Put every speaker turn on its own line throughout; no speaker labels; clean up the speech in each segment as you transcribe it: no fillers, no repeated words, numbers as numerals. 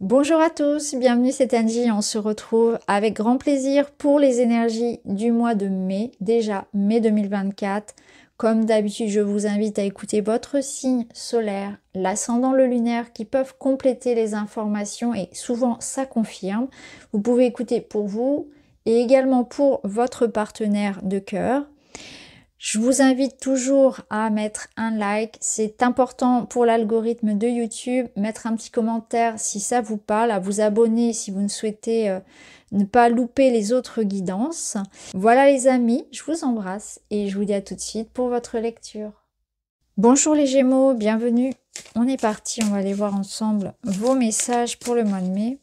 Bonjour à tous, bienvenue, c'est Angie. On se retrouve avec grand plaisir pour les énergies du mois de mai, déjà mai 2024. Comme d'habitude, je vous invite à écouter votre signe solaire, l'ascendant, le lunaire, qui peuvent compléter les informations et souvent ça confirme. Vous pouvez écouter pour vous et également pour votre partenaire de cœur. Je vous invite toujours à mettre un like, c'est important pour l'algorithme de YouTube, mettre un petit commentaire si ça vous parle, à vous abonner si vous ne souhaitez ne pas louper les autres guidances. Voilà les amis, je vous embrasse et je vous dis à tout de suite pour votre lecture. Bonjour les Gémeaux, bienvenue. On est parti, on va aller voir ensemble vos messages pour le mois de mai.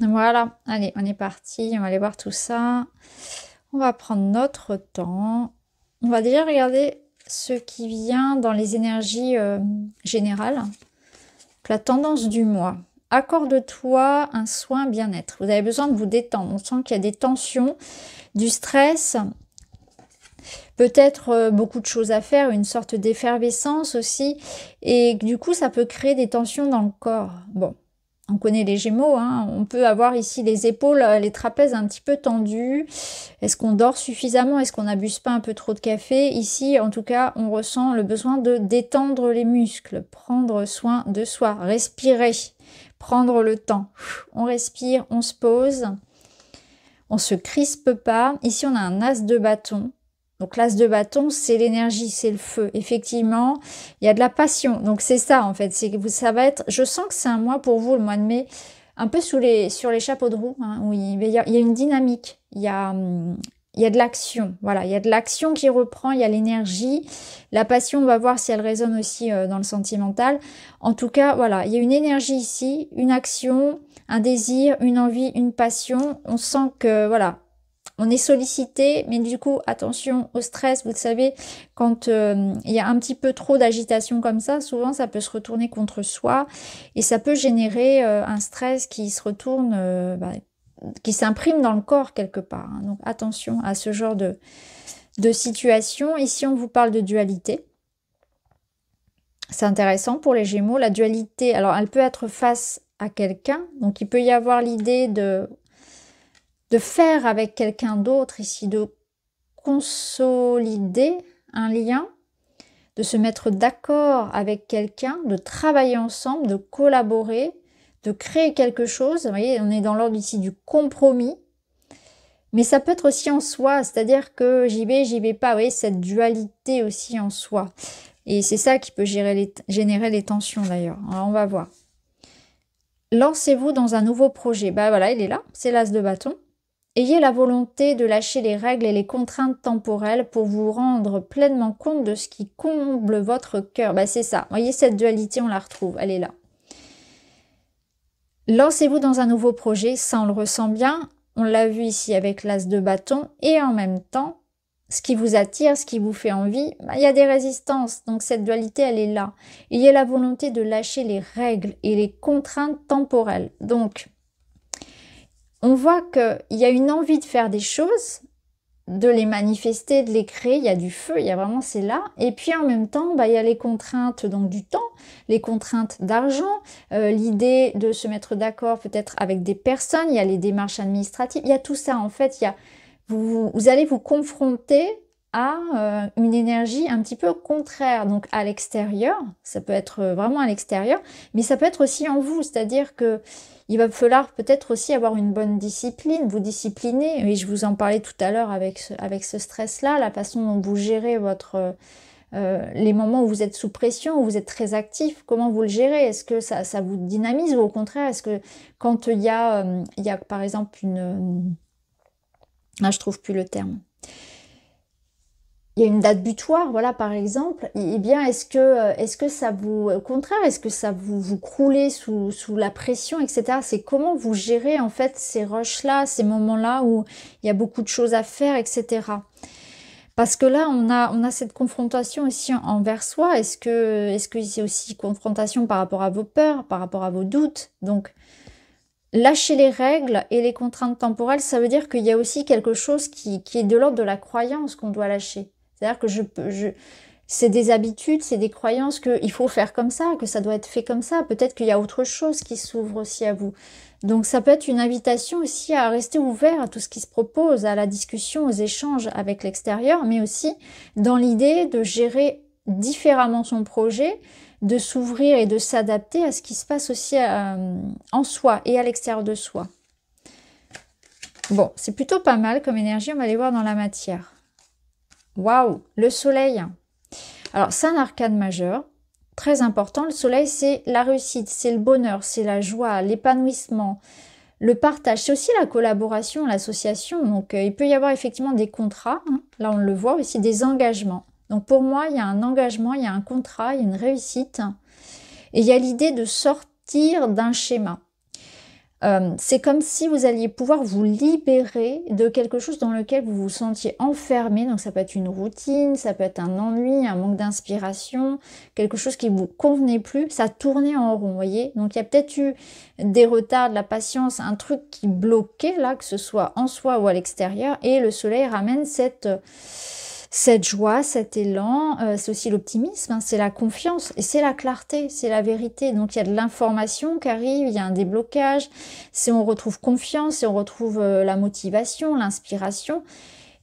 Voilà, allez, on est parti, on va aller voir tout ça. On va prendre notre temps. On va déjà regarder ce qui vient dans les énergies générales. La tendance du mois. Accorde-toi un soin bien-être. Vous avez besoin de vous détendre. On sent qu'il y a des tensions, du stress, peut-être beaucoup de choses à faire, une sorte d'effervescence aussi. Et du coup, ça peut créer des tensions dans le corps. Bon. On connaît les Gémeaux, hein. On peut avoir ici les épaules, les trapèzes un petit peu tendus. Est-ce qu'on dort suffisamment? Est-ce qu'on n'abuse pas un peu trop de café? Ici, en tout cas, on ressent le besoin de détendre les muscles, prendre soin de soi, respirer, prendre le temps. On respire, on se pose, on se crispe pas. Ici, on a un as de bâton. Donc l'as de bâton, c'est l'énergie, c'est le feu. Effectivement, il y a de la passion. Donc c'est ça en fait. C'est que ça va être. Je sens que c'est un mois pour vous, le mois de mai, un peu sur les chapeaux de roue, hein, où il y a une dynamique. Il y a de l'action. Voilà, il y a de l'action qui reprend. Il y a l'énergie, la passion. On va voir si elle résonne aussi dans le sentimental. En tout cas, voilà, il y a une énergie ici, une action, un désir, une envie, une passion. On sent que voilà. On est sollicité, mais du coup, attention au stress. Vous le savez, quand il y a un petit peu trop d'agitation comme ça, souvent ça peut se retourner contre soi et ça peut générer un stress qui se retourne, qui s'imprime dans le corps quelque part. Hein. Donc attention à ce genre de situation. Ici, on vous parle de dualité. C'est intéressant pour les Gémeaux. La dualité, alors elle peut être face à quelqu'un. Donc il peut y avoir l'idée de faire avec quelqu'un d'autre ici, de consolider un lien, de se mettre d'accord avec quelqu'un, de travailler ensemble, de collaborer, de créer quelque chose. Vous voyez, on est dans l'ordre ici du compromis. Mais ça peut être aussi en soi, c'est-à-dire que j'y vais pas. Vous voyez, cette dualité aussi en soi. Et c'est ça qui peut générer les tensions d'ailleurs. Alors on va voir. Lancez-vous dans un nouveau projet. Bah voilà, il est là, c'est l'as de bâton. Ayez la volonté de lâcher les règles et les contraintes temporelles pour vous rendre pleinement compte de ce qui comble votre cœur. Bah, c'est ça. Vous voyez, cette dualité, on la retrouve. Elle est là. Lancez-vous dans un nouveau projet. Ça, on le ressent bien. On l'a vu ici avec l'as de bâton. Et en même temps, ce qui vous attire, ce qui vous fait envie, bah, il y a des résistances. Donc, cette dualité, elle est là. Ayez la volonté de lâcher les règles et les contraintes temporelles. Donc, on voit qu'il y a une envie de faire des choses, de les manifester, de les créer. Il y a du feu, il y a vraiment, c'est là. Et puis en même temps, il y a les contraintes donc du temps, les contraintes d'argent, l'idée de se mettre d'accord peut-être avec des personnes. Il y a les démarches administratives. Il y a tout ça en fait. Vous allez vous confronter à une énergie un petit peu contraire, donc à l'extérieur. Ça peut être vraiment à l'extérieur, mais ça peut être aussi en vous, c'est-à-dire que il va falloir peut-être aussi avoir une bonne discipline, vous discipliner. Et je vous en parlais tout à l'heure avec ce stress-là, la façon dont vous gérez les moments où vous êtes sous pression, où vous êtes très actif, comment vous le gérez? Est-ce que ça vous dynamise ou au contraire, est-ce que quand il y a par exemple je trouve plus le terme. Il y a une date butoir, voilà, par exemple, eh bien, est-ce que ça vous, au contraire, est-ce que ça vous croulez sous la pression, etc. C'est comment vous gérez, en fait, ces rushs-là, ces moments-là où il y a beaucoup de choses à faire, etc. Parce que là, on a cette confrontation aussi envers soi. Est-ce que c'est aussi confrontation par rapport à vos peurs, par rapport à vos doutes? Donc, lâcher les règles et les contraintes temporelles, ça veut dire qu'il y a aussi quelque chose qui est de l'ordre de la croyance qu'on doit lâcher. C'est-à-dire que c'est des habitudes, c'est des croyances qu'il faut faire comme ça, que ça doit être fait comme ça. Peut-être qu'il y a autre chose qui s'ouvre aussi à vous. Donc ça peut être une invitation aussi à rester ouvert à tout ce qui se propose, à la discussion, aux échanges avec l'extérieur, mais aussi dans l'idée de gérer différemment son projet, de s'ouvrir et de s'adapter à ce qui se passe aussi en soi et à l'extérieur de soi. Bon, c'est plutôt pas mal comme énergie, on va aller voir dans la matière. Waouh, le soleil. Alors, c'est un arcane majeur, très important. Le soleil, c'est la réussite, c'est le bonheur, c'est la joie, l'épanouissement, le partage. C'est aussi la collaboration, l'association. Donc, il peut y avoir effectivement des contrats. Hein. Là, on le voit aussi, des engagements. Donc, pour moi, il y a un engagement, il y a un contrat, il y a une réussite. Et il y a l'idée de sortir d'un schéma. C'est comme si vous alliez pouvoir vous libérer de quelque chose dans lequel vous vous sentiez enfermé. Donc ça peut être une routine, ça peut être un ennui, un manque d'inspiration, quelque chose qui ne vous convenait plus. Ça tournait en rond, vous voyez. Donc il y a peut-être eu des retards, de la patience, un truc qui bloquait là, que ce soit en soi ou à l'extérieur. Et le soleil ramène cette joie, cet élan, c'est aussi l'optimisme, hein, c'est la confiance et c'est la clarté, c'est la vérité. Donc il y a de l'information qui arrive, il y a un déblocage, on retrouve confiance, et on retrouve la motivation, l'inspiration.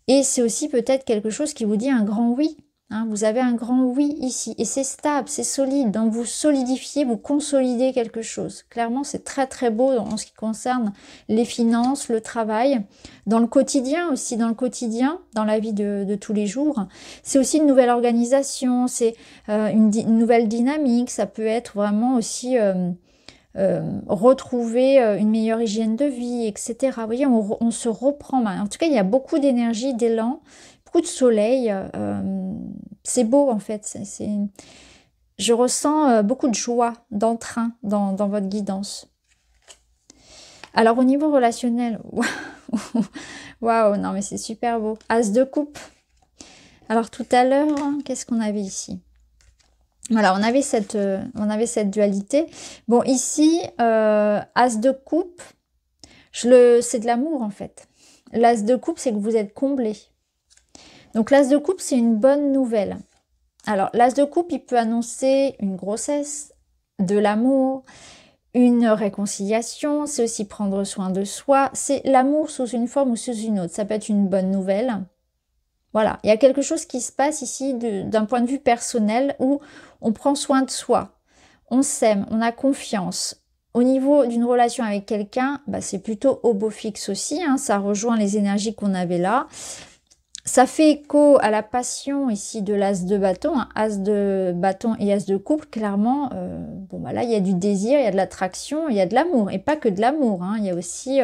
Et c'est aussi peut-être quelque chose qui vous dit un grand oui. Hein, vous avez un grand oui ici et c'est stable, c'est solide. Donc vous solidifiez, vous consolidez quelque chose. Clairement, c'est très très beau en ce qui concerne les finances, le travail. Dans le quotidien aussi, dans le quotidien, dans la vie de tous les jours. C'est aussi une nouvelle organisation, c'est une nouvelle dynamique. Ça peut être vraiment aussi retrouver une meilleure hygiène de vie, etc. Vous voyez, on se reprend mal. En tout cas, il y a beaucoup d'énergie, d'élan, beaucoup de soleil. C'est beau en fait. Je ressens beaucoup de joie, d'entrain dans votre guidance. Alors au niveau relationnel, waouh, non mais c'est super beau. As de coupe. Alors tout à l'heure, qu'est-ce qu'on avait ici? Voilà, on avait cette dualité. Bon, ici, As de coupe, c'est de l'amour en fait. L'As de coupe, c'est que vous êtes comblé. Donc l'As de coupe, c'est une bonne nouvelle. Alors, l'As de coupe, il peut annoncer une grossesse, de l'amour, une réconciliation, c'est aussi prendre soin de soi. C'est l'amour sous une forme ou sous une autre. Ça peut être une bonne nouvelle. Voilà, il y a quelque chose qui se passe ici d'un point de vue personnel où on prend soin de soi, on s'aime, on a confiance. Au niveau d'une relation avec quelqu'un, bah, c'est plutôt au beau fixe aussi, hein, ça rejoint les énergies qu'on avait là. Ça fait écho à la passion ici de l'As de bâton, hein, As de bâton et As de coupe, clairement, bon bah là il y a du désir, il y a de l'attraction, il y a de l'amour, et pas que de l'amour, hein, il y a aussi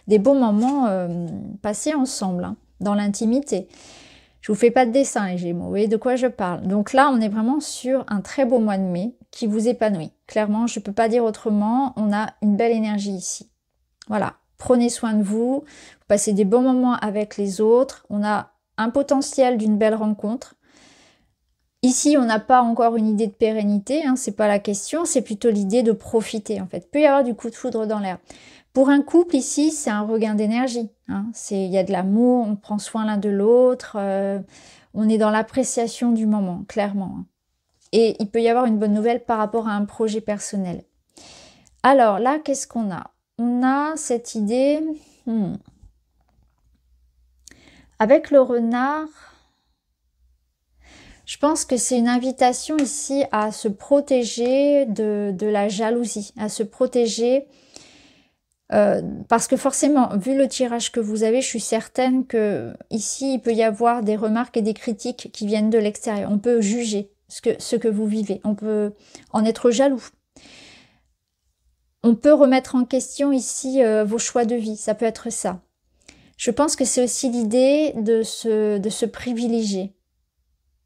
des bons moments passés ensemble, hein, dans l'intimité. Je vous fais pas de dessin les Gémeaux, vous voyez de quoi je parle. Donc là, on est vraiment sur un très beau mois de mai qui vous épanouit. Clairement, je ne peux pas dire autrement, on a une belle énergie ici. Voilà, prenez soin de vous, vous passez des bons moments avec les autres, on a un potentiel d'une belle rencontre. Ici, on n'a pas encore une idée de pérennité, hein, c'est pas la question, c'est plutôt l'idée de profiter en fait. Il peut y avoir du coup de foudre dans l'air. Pour un couple, ici, c'est un regain d'énergie. Hein. Il y a de l'amour, on prend soin l'un de l'autre, on est dans l'appréciation du moment, clairement. Hein. Et il peut y avoir une bonne nouvelle par rapport à un projet personnel. Alors là, qu'est-ce qu'on a? On a cette idée... Avec le renard, je pense que c'est une invitation ici à se protéger de la jalousie, à se protéger... parce que forcément, vu le tirage que vous avez, je suis certaine que ici, il peut y avoir des remarques et des critiques qui viennent de l'extérieur. On peut juger ce que vous vivez. On peut en être jaloux. On peut remettre en question ici vos choix de vie. Ça peut être ça. Je pense que c'est aussi l'idée de se privilégier,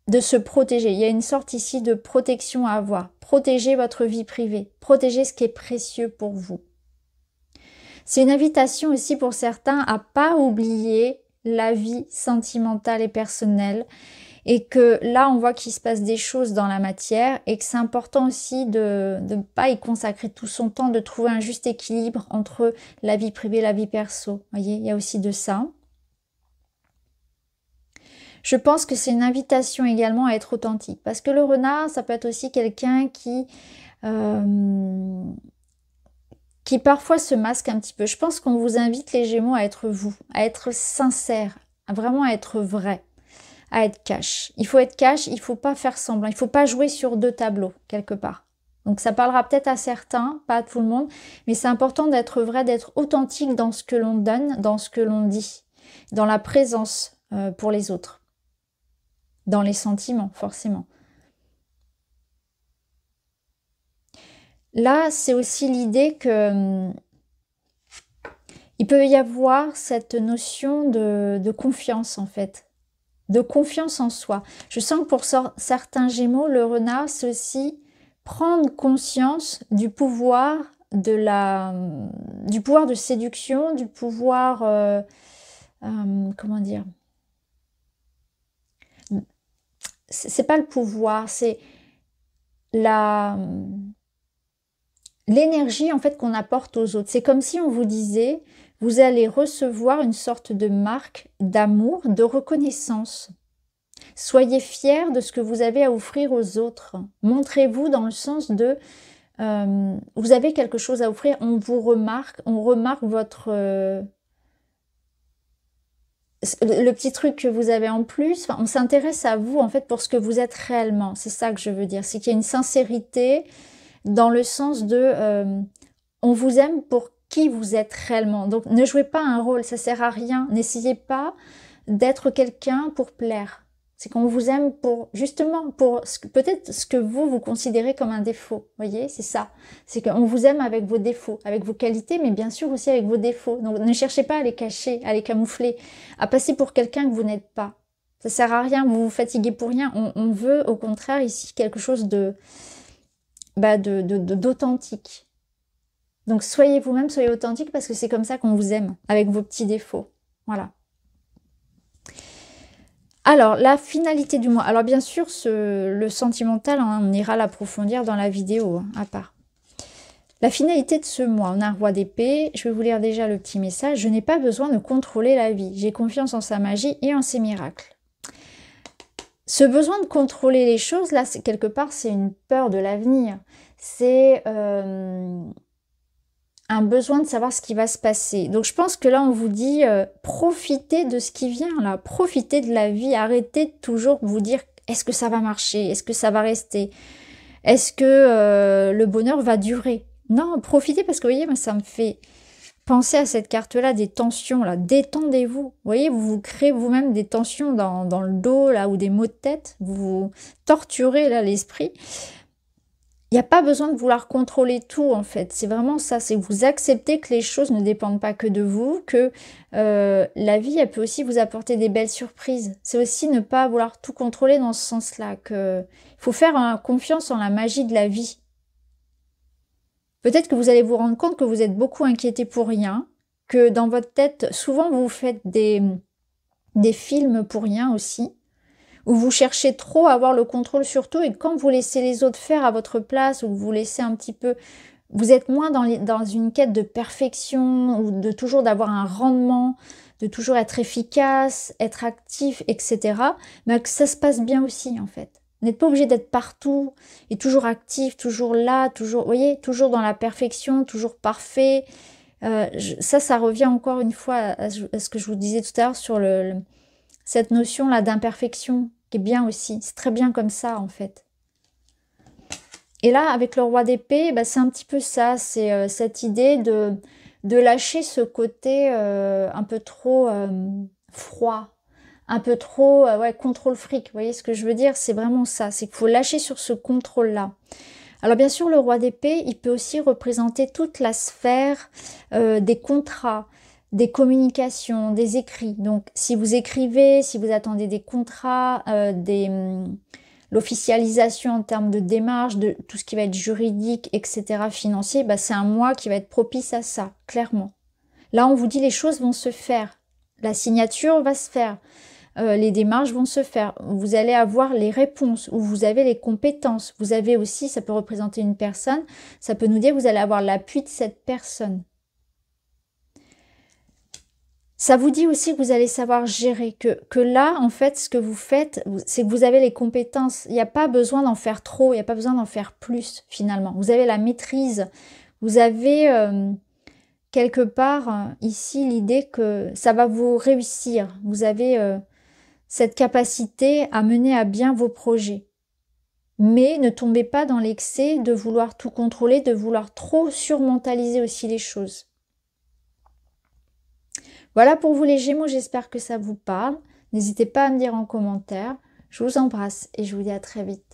de se protéger. Il y a une sorte ici de protection à avoir. Protéger votre vie privée. Protéger ce qui est précieux pour vous. C'est une invitation aussi pour certains à pas oublier la vie sentimentale et personnelle et que là on voit qu'il se passe des choses dans la matière et que c'est important aussi de ne pas y consacrer tout son temps, de trouver un juste équilibre entre la vie privée et la vie perso. Vous voyez, il y a aussi de ça. Je pense que c'est une invitation également à être authentique. Parce que le renard, ça peut être aussi quelqu'un qui parfois se masque un petit peu. Je pense qu'on vous invite les Gémeaux à être vous, à être sincère, à vraiment être vrai, à être cash. Il faut être cash, il ne faut pas faire semblant, il ne faut pas jouer sur deux tableaux, quelque part. Donc ça parlera peut-être à certains, pas à tout le monde, mais c'est important d'être vrai, d'être authentique dans ce que l'on donne, dans ce que l'on dit, dans la présence pour les autres, dans les sentiments, forcément. Là, c'est aussi l'idée que il peut y avoir cette notion de confiance, en fait, de confiance en soi. Je sens que pour certains Gémeaux, le renard, c'est aussi prendre conscience du pouvoir du pouvoir de séduction, du pouvoir, comment dire, c'est pas le pouvoir, c'est l'énergie en fait qu'on apporte aux autres. C'est comme si on vous disait, vous allez recevoir une sorte de marque d'amour, de reconnaissance. Soyez fiers de ce que vous avez à offrir aux autres. Montrez-vous dans le sens de vous avez quelque chose à offrir, on vous remarque, on remarque votre le petit truc que vous avez en plus. Enfin, on s'intéresse à vous en fait pour ce que vous êtes réellement. C'est ça que je veux dire, c'est qu'il y a une sincérité dans le sens de on vous aime pour qui vous êtes réellement. Donc ne jouez pas un rôle, ça sert à rien. N'essayez pas d'être quelqu'un pour plaire. C'est qu'on vous aime pour, justement, pour peut-être ce que vous considérez comme un défaut. Vous voyez, c'est ça. C'est qu'on vous aime avec vos défauts, avec vos qualités, mais bien sûr aussi avec vos défauts. Donc ne cherchez pas à les cacher, à les camoufler, à passer pour quelqu'un que vous n'êtes pas. Ça sert à rien, vous vous fatiguez pour rien. On veut au contraire ici quelque chose d'authentique. Donc soyez vous-même, soyez authentique parce que c'est comme ça qu'on vous aime, avec vos petits défauts. Voilà. Alors, la finalité du mois. Alors bien sûr, le sentimental, hein, on ira l'approfondir dans la vidéo, hein, à part. La finalité de ce mois, on a un roi d'épée. Je vais vous lire déjà le petit message. Je n'ai pas besoin de contrôler la vie. J'ai confiance en sa magie et en ses miracles. Ce besoin de contrôler les choses, là, quelque part, c'est une peur de l'avenir. C'est un besoin de savoir ce qui va se passer. Donc je pense que là, on vous dit, profitez de ce qui vient, là. Profitez de la vie. Arrêtez de toujours vous dire, est-ce que ça va marcher? Est-ce que ça va rester? Est-ce que le bonheur va durer? Non, profitez parce que, vous voyez, moi, ça me fait penser à cette carte-là, des tensions, là. Détendez-vous. Vous voyez, vous vous créez vous-même des tensions dans le dos, là, ou des maux de tête. Vous vous torturez, là, l'esprit. Il n'y a pas besoin de vouloir contrôler tout, en fait. C'est vraiment ça, c'est que vous acceptez que les choses ne dépendent pas que de vous, que la vie, elle peut aussi vous apporter des belles surprises. C'est aussi ne pas vouloir tout contrôler dans ce sens-là, qu'il faut faire confiance en la magie de la vie. Peut-être que vous allez vous rendre compte que vous êtes beaucoup inquiété pour rien, que dans votre tête, souvent vous faites des films pour rien aussi, où vous cherchez trop à avoir le contrôle sur tout et quand vous laissez les autres faire à votre place ou vous laissez un petit peu, vous êtes moins dans une quête de perfection ou de toujours d'avoir un rendement, de toujours être efficace, être actif, etc. Mais que ça se passe bien aussi en fait. Vous n'êtes pas obligé d'être partout et toujours actif, toujours là, toujours, vous voyez, toujours dans la perfection, toujours parfait. Ça revient encore une fois à ce que je vous disais tout à l'heure sur cette notion-là d'imperfection qui est bien aussi. C'est très bien comme ça, en fait. Et là, avec le roi d'épée, bah, c'est un petit peu ça. C'est cette idée de lâcher ce côté un peu trop froid, un peu trop ouais, contrôle fric. Vous voyez ce que je veux dire? C'est vraiment ça. C'est qu'il faut lâcher sur ce contrôle-là. Alors bien sûr, le roi d'épée, il peut aussi représenter toute la sphère des contrats, des communications, des écrits. Donc, si vous écrivez, si vous attendez des contrats, l'officialisation en termes de démarche, de tout ce qui va être juridique, etc., financier, bah, c'est un mois qui va être propice à ça, clairement. Là, on vous dit les choses vont se faire. La signature va se faire. Les démarches vont se faire. Vous allez avoir les réponses, ou vous avez les compétences. Vous avez aussi, ça peut représenter une personne, ça peut nous dire que vous allez avoir l'appui de cette personne. Ça vous dit aussi que vous allez savoir gérer, que là, en fait, ce que vous faites, c'est que vous avez les compétences. Il n'y a pas besoin d'en faire trop, il n'y a pas besoin d'en faire plus, finalement. Vous avez la maîtrise, vous avez quelque part ici l'idée que ça va vous réussir. Vous avez cette capacité à mener à bien vos projets. Mais ne tombez pas dans l'excès de vouloir tout contrôler, de vouloir trop surmentaliser aussi les choses. Voilà pour vous les Gémeaux, j'espère que ça vous parle. N'hésitez pas à me dire en commentaire. Je vous embrasse et je vous dis à très vite.